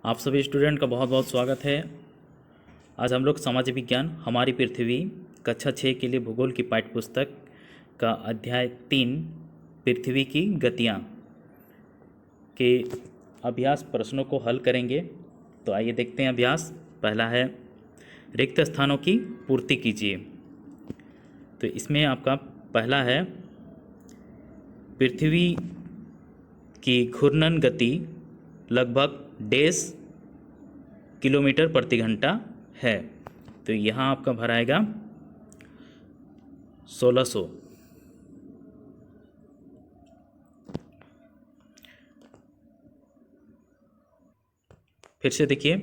आप सभी स्टूडेंट का बहुत बहुत स्वागत है। आज हम लोग समाज विज्ञान हमारी पृथ्वी कक्षा 6 के लिए भूगोल की पाठ्य पुस्तक का अध्याय 3 पृथ्वी की गतियाँ के अभ्यास प्रश्नों को हल करेंगे। तो आइए देखते हैं अभ्यास। पहला है रिक्त स्थानों की पूर्ति कीजिए। तो इसमें आपका पहला है पृथ्वी की घूर्णन गति लगभग 1.5 किलोमीटर प्रति घंटा है। तो यहाँ आपका भराएगा 1600। फिर से देखिए,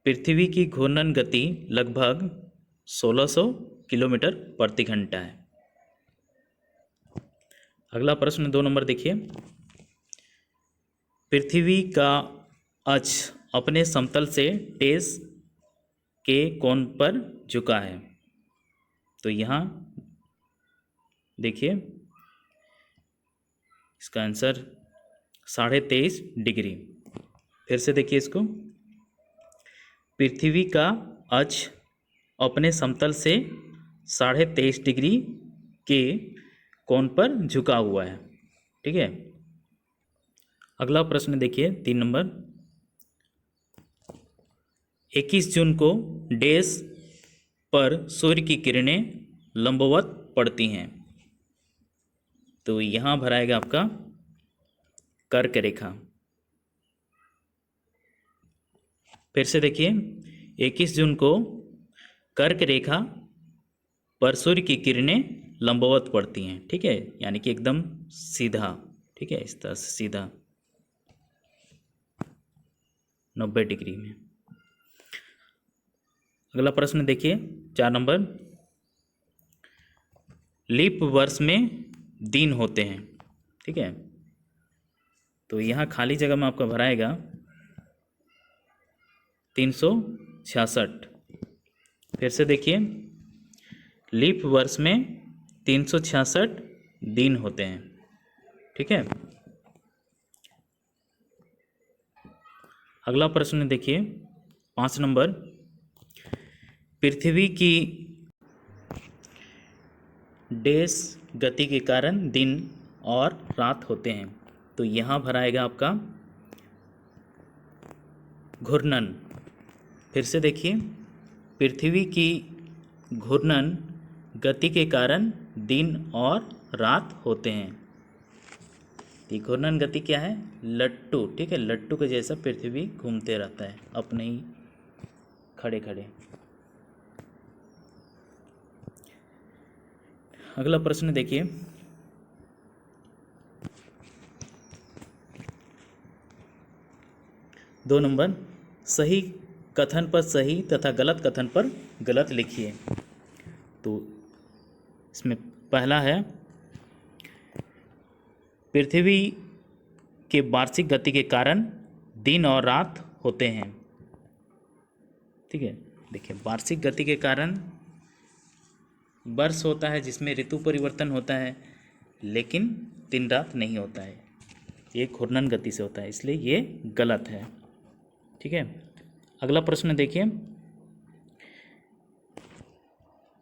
पृथ्वी की घूर्णन गति लगभग 1600 किलोमीटर प्रति घंटा है। अगला प्रश्न 2 नंबर देखिए, पृथ्वी का अक्ष अपने समतल से डेश के कोण पर झुका है। तो यहाँ देखिए इसका आंसर 23.5 डिग्री। फिर से देखिए इसको, पृथ्वी का अक्ष अपने समतल से 23.5 डिग्री के कोण पर झुका हुआ है। ठीक है। अगला प्रश्न देखिए 3 नंबर, 21 जून को डेश पर सूर्य की किरणें लंबवत पड़ती हैं। तो यहाँ भराएगा आपका कर्क रेखा। फिर से देखिए, 21 जून को कर्क रेखा पर सूर्य की किरणें लंबवत पड़ती हैं। ठीक है, यानी कि एकदम सीधा। ठीक है, इस तरह से सीधा 90 डिग्री में। अगला प्रश्न देखिए 4 नंबर, लीप वर्ष में दिन होते हैं। ठीक है, तो यहाँ खाली जगह में आपका भराएगा 366। फिर से देखिए, लीप वर्ष में 366 दिन होते हैं। ठीक है। अगला प्रश्न देखिए 5 नंबर, पृथ्वी की डेश गति के कारण दिन और रात होते हैं। तो यहाँ भराएगा आपका घूर्णन। फिर से देखिए, पृथ्वी की घूर्णन गति के कारण दिन और रात होते हैं। ये घूर्णन गति क्या है? लट्टू। ठीक है, लट्टू के जैसा पृथ्वी घूमते रहता है अपने ही खड़े खड़े। अगला प्रश्न देखिए, दो नंबर, सही कथन पर सही तथा गलत कथन पर गलत लिखिए। तो इसमें पहला है, पृथ्वी के वार्षिक गति के कारण दिन और रात होते हैं। ठीक है, देखिए वार्षिक गति के कारण वर्ष होता है जिसमें ऋतु परिवर्तन होता है, लेकिन दिन रात नहीं होता है। ये घूर्णन गति से होता है, इसलिए ये गलत है। ठीक है। अगला प्रश्न देखिए,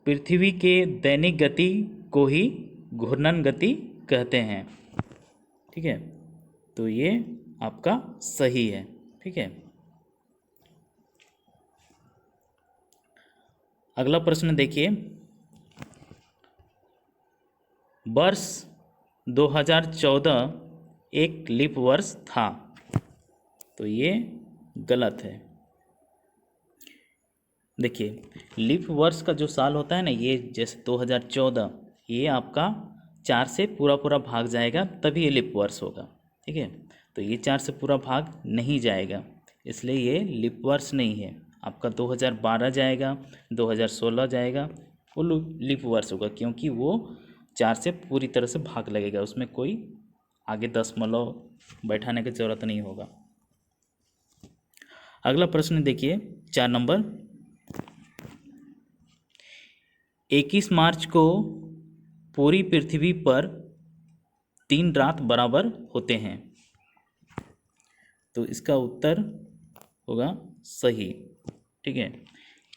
पृथ्वी के दैनिक गति को ही घूर्णन गति कहते हैं। ठीक है, तो ये आपका सही है। ठीक है। अगला प्रश्न देखिए, वर्ष 2014 एक लीप वर्ष था। तो ये गलत है। देखिए, लीप वर्ष का जो साल होता है ना, ये जैसे 2014, ये आपका 4 से पूरा पूरा भाग जाएगा तभी ये लीप वर्ष होगा। ठीक है, तो ये 4 से पूरा भाग नहीं जाएगा, इसलिए ये लीप वर्ष नहीं है। आपका 2012 जाएगा, 2016 जाएगा, वो लीप वर्ष होगा, क्योंकि वो 4 से पूरी तरह से भाग लगेगा, उसमें कोई आगे दशमलव बैठाने की जरूरत नहीं होगा। अगला प्रश्न देखिए 4 नंबर, 21 मार्च को पूरी पृथ्वी पर 3 रात बराबर होते हैं। तो इसका उत्तर होगा सही। ठीक है,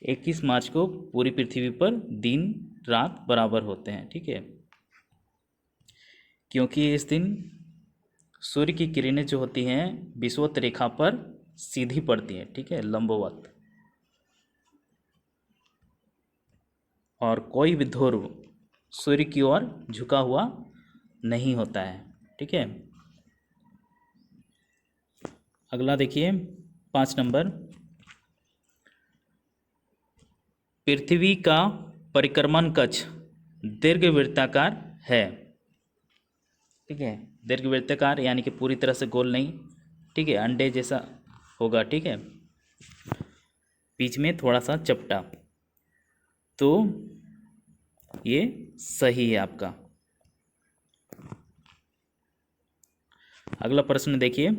21 मार्च को पूरी पृथ्वी पर दिन रात बराबर होते हैं। ठीक है, क्योंकि इस दिन सूर्य की किरणें जो होती हैं विषुवत रेखा पर सीधी पड़ती हैं। ठीक है, लंबवत, और कोई भी ध्रुव सूर्य की ओर झुका हुआ नहीं होता है। ठीक है, अगला देखिए 5 नंबर, पृथ्वी का परिक्रमण कक्ष दीर्घवृत्ताकार है। ठीक है, दीर्घवृत्ताकार यानी कि पूरी तरह से गोल नहीं। ठीक है, अंडे जैसा होगा। ठीक है, बीच में थोड़ा सा चपटा। तो ये सही है आपका। अगला प्रश्न देखिए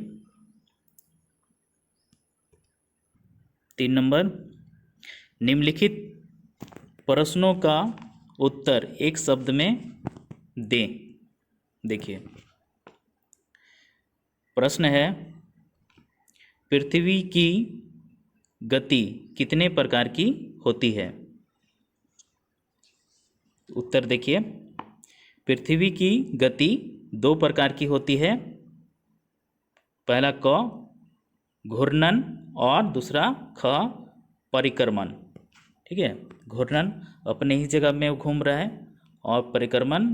3 नंबर, निम्नलिखित प्रश्नों का उत्तर एक शब्द में दें। देखिए प्रश्न है, पृथ्वी की गति कितने प्रकार की होती है? उत्तर देखिए, पृथ्वी की गति 2 प्रकार की होती है। पहला क घूर्णन और दूसरा ख परिक्रमण। ठीक है, घूर्णन अपने ही जगह में घूम रहा है और परिक्रमण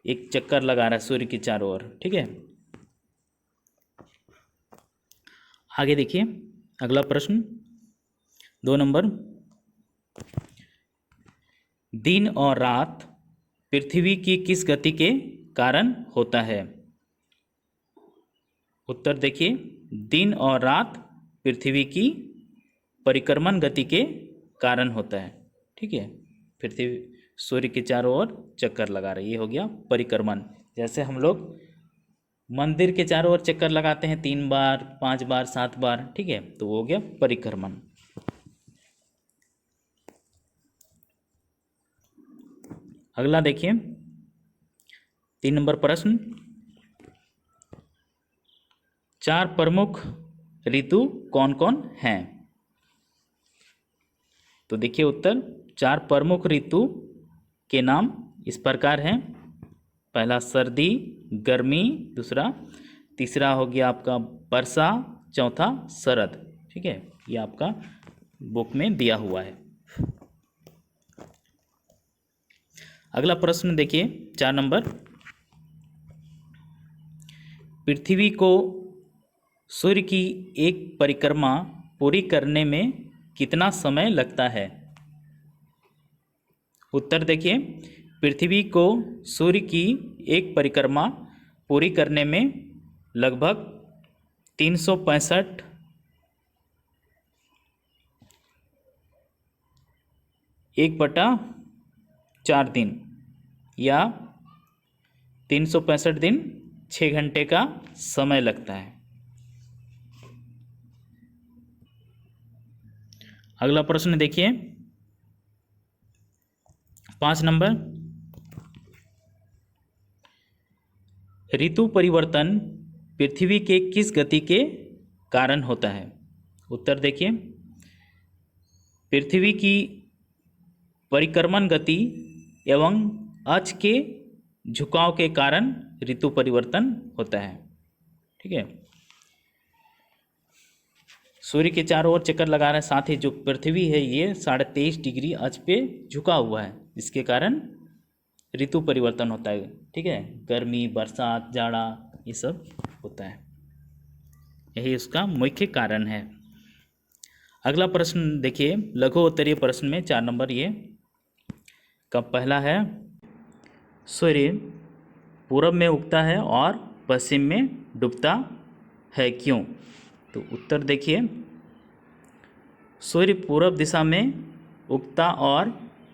एक चक्कर लगा रहा है सूर्य के चारों ओर। ठीक है, आगे देखिए अगला प्रश्न 2 नंबर, दिन और रात पृथ्वी की किस गति के कारण होता है? उत्तर देखिए, दिन और रात पृथ्वी की परिक्रमण गति के कारण होता है। ठीक है, पृथ्वी सूर्य के चारों ओर चक्कर लगा रही है, ये हो गया परिक्रमण। जैसे हम लोग मंदिर के चारों ओर चक्कर लगाते हैं 3 बार 5 बार 7 बार। ठीक है, तो वो हो गया परिक्रमण। अगला देखिए 3 नंबर प्रश्न, 4 प्रमुख ऋतु कौन कौन हैं? तो देखिए उत्तर, 4 प्रमुख ऋतु के नाम इस प्रकार हैं। पहला सर्दी, गर्मी, दूसरा तीसरा हो गया आपका वर्षा, चौथा शरद। ठीक है, ये आपका बुक में दिया हुआ है। अगला प्रश्न देखिए 4 नंबर, पृथ्वी को सूर्य की एक परिक्रमा पूरी करने में कितना समय लगता है? उत्तर देखिए, पृथ्वी को सूर्य की एक परिक्रमा पूरी करने में लगभग 365 1/4 दिन या 365 दिन 6 घंटे का समय लगता है। अगला प्रश्न देखिए 5 नंबर, ऋतु परिवर्तन पृथ्वी के किस गति के कारण होता है? उत्तर देखिए, पृथ्वी की परिक्रमण गति एवं अक्ष के झुकाव के कारण ऋतु परिवर्तन होता है। ठीक है, सूर्य के चारों ओर चक्कर लगा रहा है, साथ ही जो पृथ्वी है ये 23.5 डिग्री अक्ष पे झुका हुआ है, जिसके कारण ऋतु परिवर्तन होता है। ठीक है, गर्मी, बरसात, जाड़ा, ये सब होता है, यही उसका मुख्य कारण है। अगला प्रश्न देखिए लघु उत्तरीय प्रश्न में 4 नंबर, ये का पहला है, सूर्य पूरब में उगता है और पश्चिम में डूबता है, क्यों? तो उत्तर देखिए, सूर्य पूरब दिशा में उगता और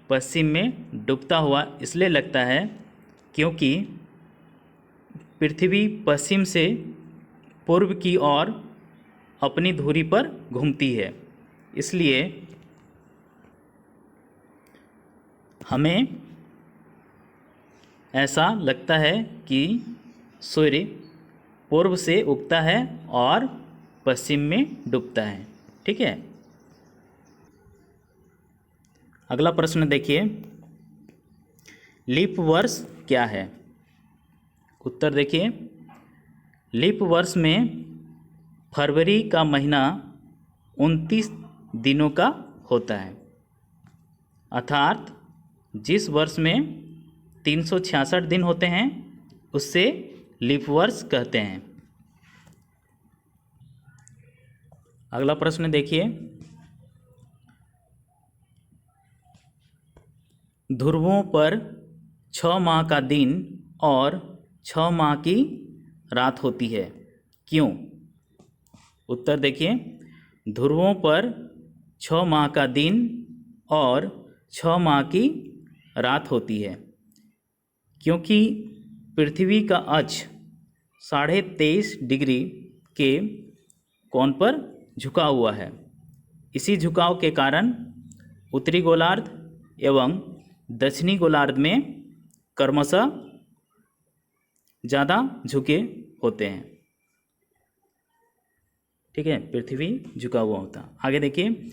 पश्चिम में डूबता हुआ इसलिए लगता है क्योंकि पृथ्वी पश्चिम से पूर्व की ओर अपनी धुरी पर घूमती है, इसलिए हमें ऐसा लगता है कि सूर्य पूर्व से उगता है और पश्चिम में डूबता है। ठीक है, अगला प्रश्न देखिए, लीप वर्ष क्या है? उत्तर देखिए, लीप वर्ष में फरवरी का महीना 29 दिनों का होता है, अर्थात जिस वर्ष में 366 दिन होते हैं उससे लीप वर्ष कहते हैं। अगला प्रश्न देखिए, ध्रुवों पर 6 माह का दिन और 6 माह की रात होती है, क्यों? उत्तर देखिए, ध्रुवों पर 6 माह का दिन और 6 माह की रात होती है क्योंकि पृथ्वी का अक्ष 23.5 डिग्री के कोण पर झुका हुआ है। इसी झुकाव के कारण उत्तरी गोलार्ध एवं दक्षिणी गोलार्ध में क्रमशः ज़्यादा झुके होते हैं। ठीक है, पृथ्वी झुका हुआ होता। आगे देखिए,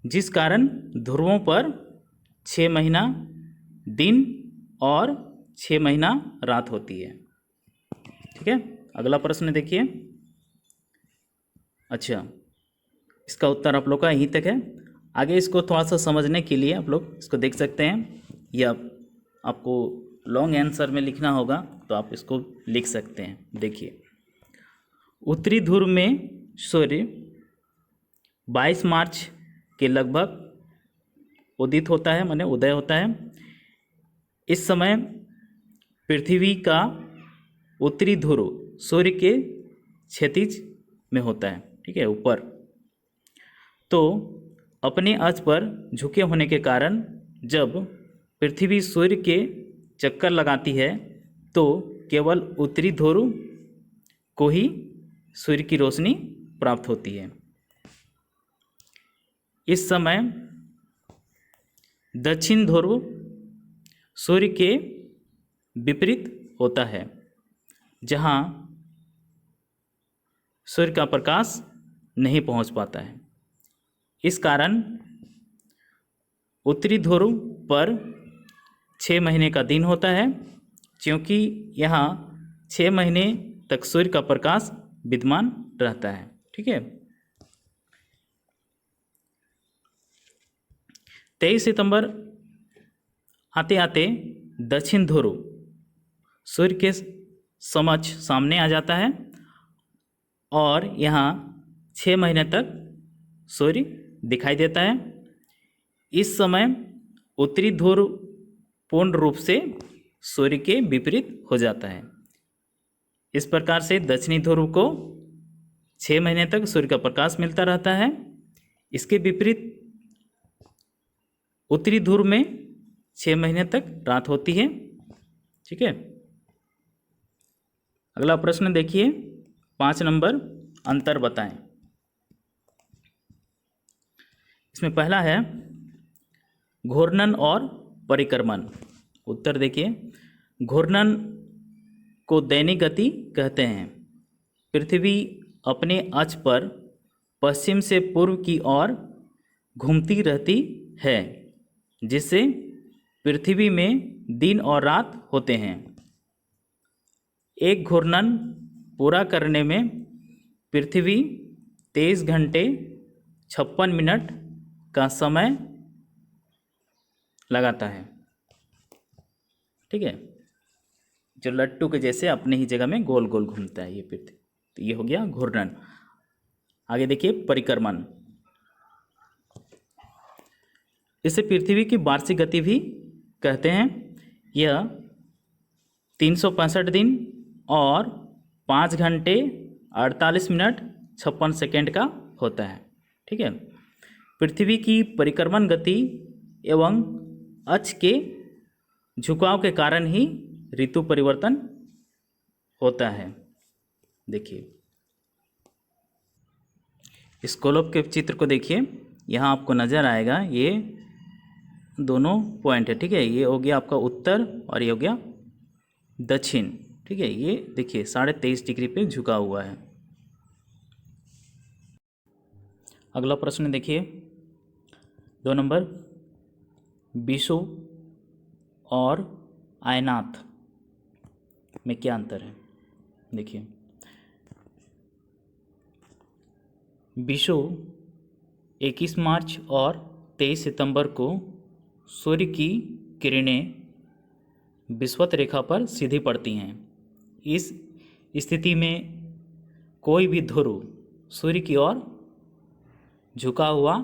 जिस कारण ध्रुवों पर 6 महीना दिन और 6 महीना रात होती है। ठीक है, अगला प्रश्न देखिए। अच्छा, इसका उत्तर आप लोग का यहीं तक है। आगे इसको थोड़ा सा समझने के लिए आप लोग इसको देख सकते हैं, या आपको लॉन्ग आंसर में लिखना होगा तो आप इसको लिख सकते हैं। देखिए, उत्तरी ध्रुव में सूर्य 22 मार्च के लगभग उदित होता है, माने उदय होता है। इस समय पृथ्वी का उत्तरी ध्रुव सूर्य के क्षैतिज में होता है। ठीक है, ऊपर। तो अपने अक्ष पर झुके होने के कारण जब पृथ्वी सूर्य के चक्कर लगाती है तो केवल उत्तरी ध्रुव को ही सूर्य की रोशनी प्राप्त होती है। इस समय दक्षिण ध्रुव सूर्य के विपरीत होता है, जहाँ सूर्य का प्रकाश नहीं पहुँच पाता है। इस कारण उत्तरी ध्रुव पर 6 महीने का दिन होता है, क्योंकि यहाँ 6 महीने तक सूर्य का प्रकाश विद्यमान रहता है। ठीक है, 23 सितंबर आते आते दक्षिण ध्रुव सूर्य के समक्ष सामने आ जाता है और यहाँ 6 महीने तक सूर्य दिखाई देता है। इस समय उत्तरी ध्रुव पूर्ण रूप से सूर्य के विपरीत हो जाता है। इस प्रकार से दक्षिणी ध्रुव को 6 महीने तक सूर्य का प्रकाश मिलता रहता है। इसके विपरीत उत्तरी ध्रुव में 6 महीने तक रात होती है। ठीक है, अगला प्रश्न देखिए, 5 नंबर, अंतर बताएं। इसमें पहला है घूर्णन और परिक्रमण। उत्तर देखिए, घूर्णन को दैनिक गति कहते हैं। पृथ्वी अपने अक्ष पर पश्चिम से पूर्व की ओर घूमती रहती है, जिससे पृथ्वी में दिन और रात होते हैं। एक घूर्णन पूरा करने में पृथ्वी 23 घंटे 56 मिनट का समय लगाता है। ठीक है, जो लट्टू के जैसे अपने ही जगह में गोल गोल घूमता है ये पृथ्वी। तो ये हो गया घूर्णन। आगे देखिए, परिक्रमण। इसे पृथ्वी की वार्षिक गति भी कहते हैं। यह 365 दिन और 5 घंटे 48 मिनट 56 सेकेंड का होता है। ठीक है, पृथ्वी की परिक्रमण गति एवं अक्ष के झुकाव के कारण ही ऋतु परिवर्तन होता है। देखिए, इस गोलक के चित्र को देखिए, यहाँ आपको नज़र आएगा ये दोनों पॉइंट है। ठीक है, ये हो गया आपका उत्तर और ये हो गया दक्षिण। ठीक है, ये देखिए 23.5 डिग्री पे झुका हुआ है। अगला प्रश्न देखिए 2 नंबर, विषुव और आयनात में क्या अंतर है। देखिए विषुव 21 मार्च और 23 सितंबर को सूर्य की किरणें विषुवत रेखा पर सीधी पड़ती हैं। इस स्थिति में कोई भी ध्रुव सूर्य की ओर झुका हुआ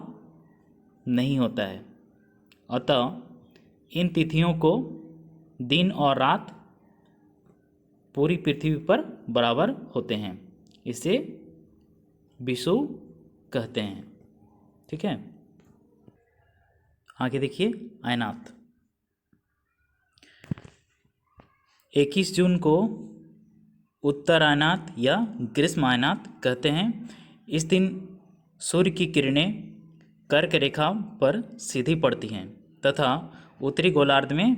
नहीं होता है, अतः इन तिथियों को दिन और रात पूरी पृथ्वी पर बराबर होते हैं, इसे विषुव कहते हैं। ठीक है, आगे देखिए आयनात। 21 जून को उत्तरायनात या ग्रीष्म आयनात कहते हैं। इस दिन सूर्य की किरणें कर्क रेखा पर सीधी पड़ती हैं तथा उत्तरी गोलार्ध में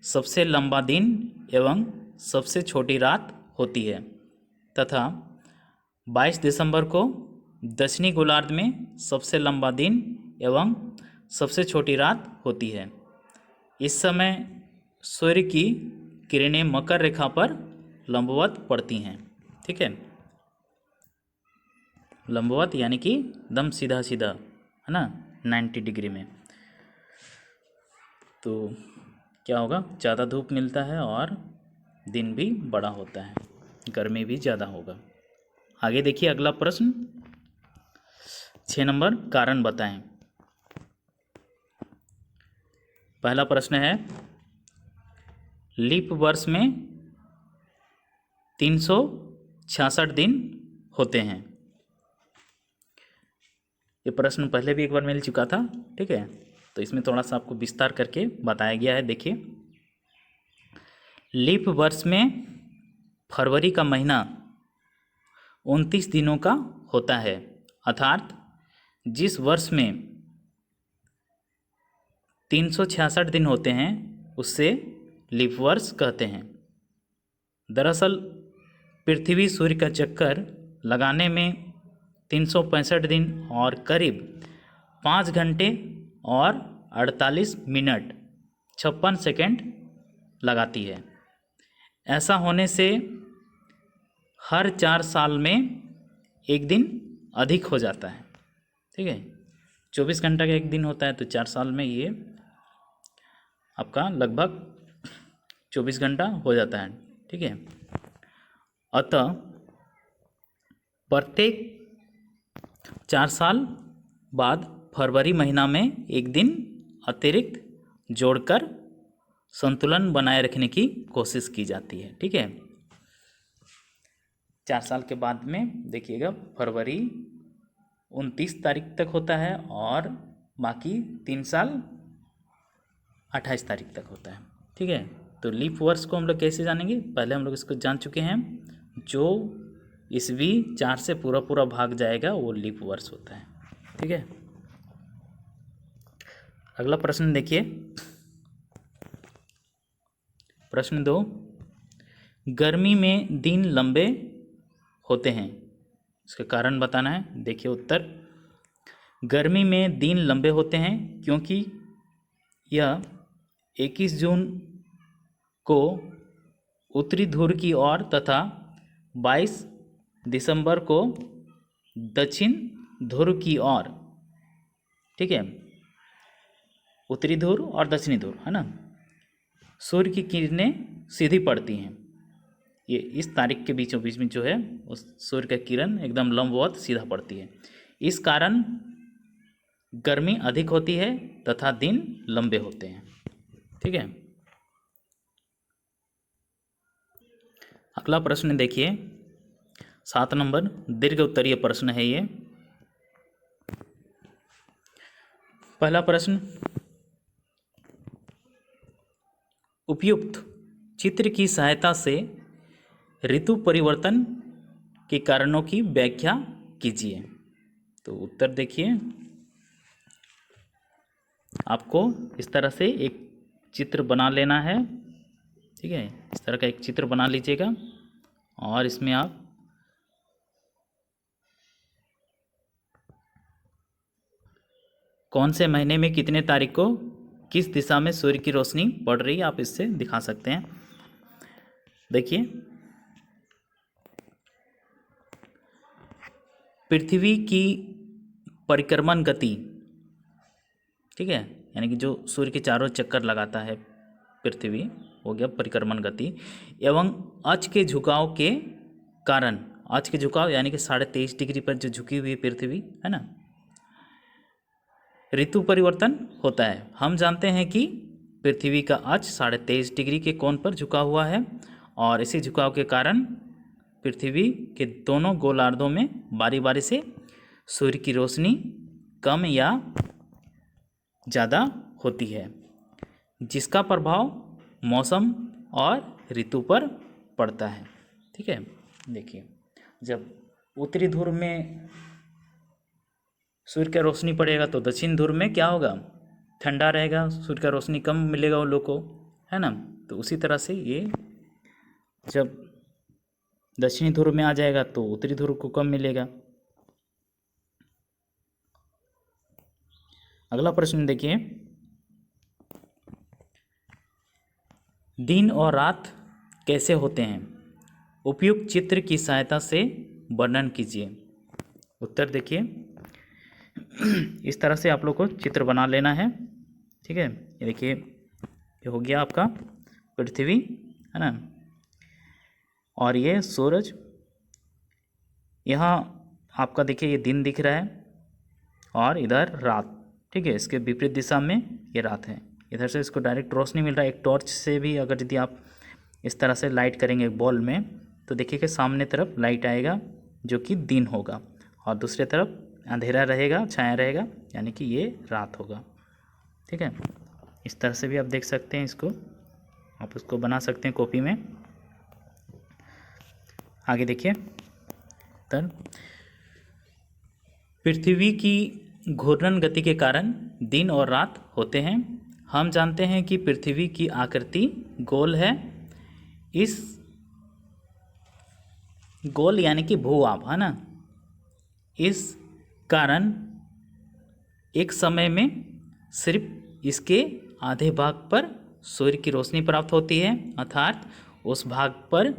सबसे लंबा दिन एवं सबसे छोटी रात होती है, तथा 22 दिसंबर को दक्षिणी गोलार्ध में सबसे लंबा दिन एवं सबसे छोटी रात होती है। इस समय सूर्य की किरणें मकर रेखा पर लंबवत पड़ती हैं। ठीक है, लंबवत यानी कि एकदम सीधा सीधा, है ना, 90 डिग्री में। तो क्या होगा, ज़्यादा धूप मिलता है और दिन भी बड़ा होता है, गर्मी भी ज़्यादा होगा। आगे देखिए अगला प्रश्न 6 नंबर, कारण बताएं। पहला प्रश्न है लीप वर्ष में 366 दिन होते हैं। ये प्रश्न पहले भी एक बार मिल चुका था। ठीक है, तो इसमें थोड़ा सा आपको विस्तार करके बताया गया है। देखिए लीप वर्ष में फरवरी का महीना 29 दिनों का होता है, अर्थात जिस वर्ष में 366 दिन होते हैं उससे लीप वर्ष कहते हैं। दरअसल पृथ्वी सूर्य का चक्कर लगाने में 365 दिन और करीब 5 घंटे और 48 मिनट 56 सेकंड लगाती है। ऐसा होने से हर 4 साल में एक दिन अधिक हो जाता है। ठीक है, 24 घंटा का एक दिन होता है, तो 4 साल में ये आपका लगभग 24 घंटा हो जाता है। ठीक है, अतः प्रत्येक 4 साल बाद फरवरी महीना में एक दिन अतिरिक्त जोड़कर संतुलन बनाए रखने की कोशिश की जाती है। ठीक है, 4 साल के बाद में देखिएगा फरवरी 29 तारीख तक होता है और बाकी 3 साल 28 तारीख तक होता है। ठीक है, तो लीप वर्ष को हम लोग कैसे जानेंगे, पहले हम लोग इसको जान चुके हैं। जो ईस्वी 4 से पूरा पूरा भाग जाएगा वो लीप वर्ष होता है। ठीक है, अगला प्रश्न देखिए प्रश्न 2, गर्मी में दिन लंबे होते हैं, इसका कारण बताना है। देखिए उत्तर, गर्मी में दिन लंबे होते हैं क्योंकि यह 21 जून को उत्तरी ध्रुव की ओर तथा 22 दिसंबर को दक्षिण ध्रुव की ओर, ठीक है, उत्तरी ध्रुव और दक्षिणी ध्रुव, है ना, सूर्य की किरणें सीधी पड़ती हैं। ये इस तारीख के बीचों बीच में जो है उस सूर्य का किरण एकदम लंबवत सीधा पड़ती है। इस कारण गर्मी अधिक होती है तथा दिन लंबे होते हैं। ठीक है, अगला प्रश्न देखिए 7 नंबर, दीर्घ उत्तरीय प्रश्न है ये। पहला प्रश्न, उपयुक्त चित्र की सहायता से ऋतु परिवर्तन के कारणों की व्याख्या कीजिए। तो उत्तर देखिए, आपको इस तरह से एक चित्र बना लेना है। ठीक है, इस तरह का एक चित्र बना लीजिएगा और इसमें आप कौन से महीने में कितने तारीख को किस दिशा में सूर्य की रोशनी पड़ रही है आप इससे दिखा सकते हैं। देखिए, पृथ्वी की परिक्रमण गति, ठीक है, यानी कि जो सूर्य के चारों चक्कर लगाता है पृथ्वी, हो गया परिक्रमण गति, एवं अक्ष के झुकाव के कारण, अक्ष के झुकाव यानी कि 23.5 डिग्री पर जो झुकी हुई पृथ्वी है ना, ऋतु परिवर्तन होता है। हम जानते हैं कि पृथ्वी का अक्ष 23.5 डिग्री के कोण पर झुका हुआ है और इसी झुकाव के कारण पृथ्वी के दोनों गोलार्धों में बारी बारी से सूर्य की रोशनी कम या ज़्यादा होती है, जिसका प्रभाव मौसम और ऋतु पर पड़ता है। ठीक है, देखिए, जब उत्तरी ध्रुव में सूर्य का रोशनी पड़ेगा तो दक्षिण ध्रुव में क्या होगा, ठंडा रहेगा, सूर्य का रोशनी कम मिलेगा उन लोग को, है ना। तो उसी तरह से ये जब दक्षिणी ध्रुव में आ जाएगा तो उत्तरी ध्रुव को कम मिलेगा। अगला प्रश्न देखिए, दिन और रात कैसे होते हैं, उपयुक्त चित्र की सहायता से वर्णन कीजिए। उत्तर देखिए, इस तरह से आप लोग को चित्र बना लेना है। ठीक है, ये देखिए, ये हो गया आपका पृथ्वी, है ना, और ये सूरज, यहाँ आपका देखिए ये दिन दिख रहा है और इधर रात। ठीक है, इसके विपरीत दिशा में ये रात है, इधर से इसको डायरेक्ट रोशनी मिल रहा है। एक टॉर्च से भी अगर यदि आप इस तरह से लाइट करेंगे बॉल में तो देखिए कि सामने तरफ लाइट आएगा जो कि दिन होगा और दूसरे तरफ अंधेरा रहेगा, छाया रहेगा, यानी कि ये रात होगा। ठीक है, इस तरह से भी आप देख सकते हैं, इसको आप उसको बना सकते हैं कॉपी में। आगे देखिए, तर पृथ्वी की घूर्णन गति के कारण दिन और रात होते हैं। हम जानते हैं कि पृथ्वी की आकृति गोल है, इस गोल यानी कि भूभाग, है ना, इस कारण एक समय में सिर्फ इसके आधे भाग पर सूर्य की रोशनी प्राप्त होती है, अर्थात उस भाग पर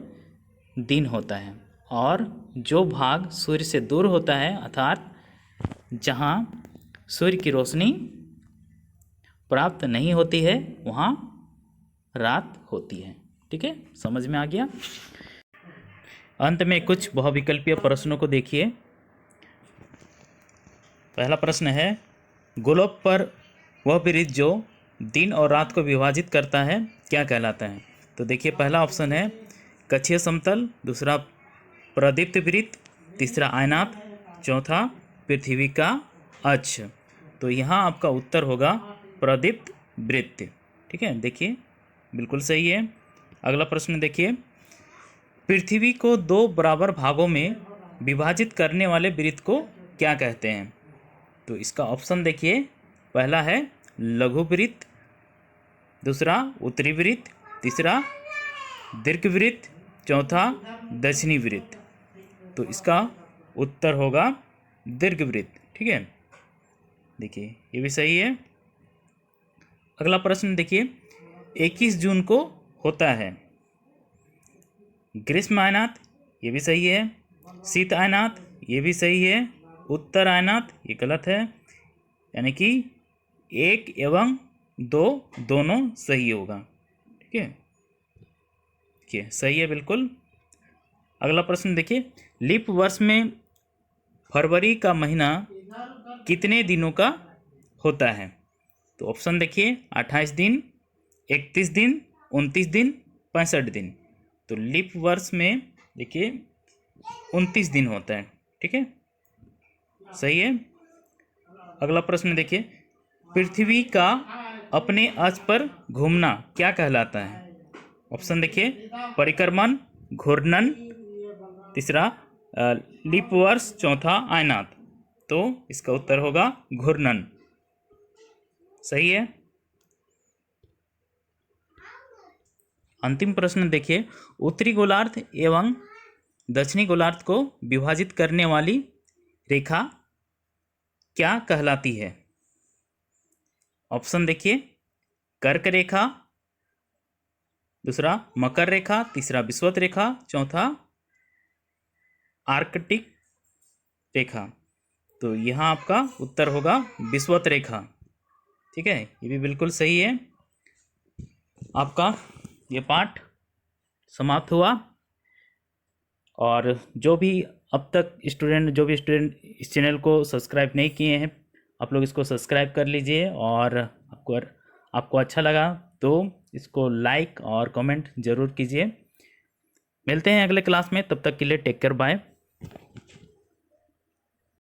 दिन होता है, और जो भाग सूर्य से दूर होता है, अर्थात जहाँ सूर्य की रोशनी प्राप्त नहीं होती है, वहाँ रात होती है। ठीक है, समझ में आ गया। अंत में कुछ बहुविकल्पीय प्रश्नों को देखिए। पहला प्रश्न है, गोलक पर वह वृत्त जो दिन और रात को विभाजित करता है क्या कहलाता है। तो देखिए, पहला ऑप्शन है कक्षीय समतल, दूसरा प्रदीप्त वृत्त, तीसरा आयनात, चौथा पृथ्वी का अक्ष। तो यहाँ आपका उत्तर होगा प्रदीप्त वृत्त। ठीक है, देखिए बिल्कुल सही है। अगला प्रश्न देखिए, पृथ्वी को दो बराबर भागों में विभाजित करने वाले वृत्त को क्या कहते हैं। तो इसका ऑप्शन देखिए, पहला है लघु वृत्त, दूसरा उत्तरी वृत्त, तीसरा दीर्घवृत्त, चौथा दक्षिणी वृत्त। तो इसका उत्तर होगा दीर्घवृत्त। ठीक है, देखिए ये भी सही है। अगला प्रश्न देखिए, 21 जून को होता है ग्रीष्म आयनात, ये भी सही है, शीत आयनात, ये भी सही है, उत्तर आयनात, ये गलत है, यानी कि 1 एवं 2 दोनों सही होगा। ठीक है, देखिए सही है बिल्कुल। अगला प्रश्न देखिए, लीप वर्ष में फरवरी का महीना कितने दिनों का होता है। तो ऑप्शन देखिए, 28 दिन, 31 दिन, 29 दिन, 65 दिन। तो लीप वर्ष में देखिए 29 दिन होता है। ठीक है, सही है। अगला प्रश्न देखिए, पृथ्वी का अपने अक्ष पर घूमना क्या कहलाता है। ऑप्शन देखिए, परिक्रमण, घूर्णन, तीसरा लीप वर्ष, चौथा आयनात। तो इसका उत्तर होगा घूर्णन। सही है। अंतिम प्रश्न देखिए, उत्तरी गोलार्ध एवं दक्षिणी गोलार्ध को विभाजित करने वाली रेखा क्या कहलाती है? ऑप्शन देखिए, कर्क रेखा, दूसरा मकर रेखा, तीसरा विषुवत रेखा, चौथा आर्कटिक रेखा। तो यहाँ आपका उत्तर होगा विषुवत रेखा। ठीक है, ये भी बिल्कुल सही है। आपका ये पाठ समाप्त हुआ। और जो भी स्टूडेंट इस चैनल को सब्सक्राइब नहीं किए हैं, आप लोग इसको सब्सक्राइब कर लीजिए। और आपको अच्छा लगा तो इसको लाइक और कमेंट ज़रूर कीजिए। मिलते हैं अगले क्लास में, तब तक के लिए टेक केयर, बाय।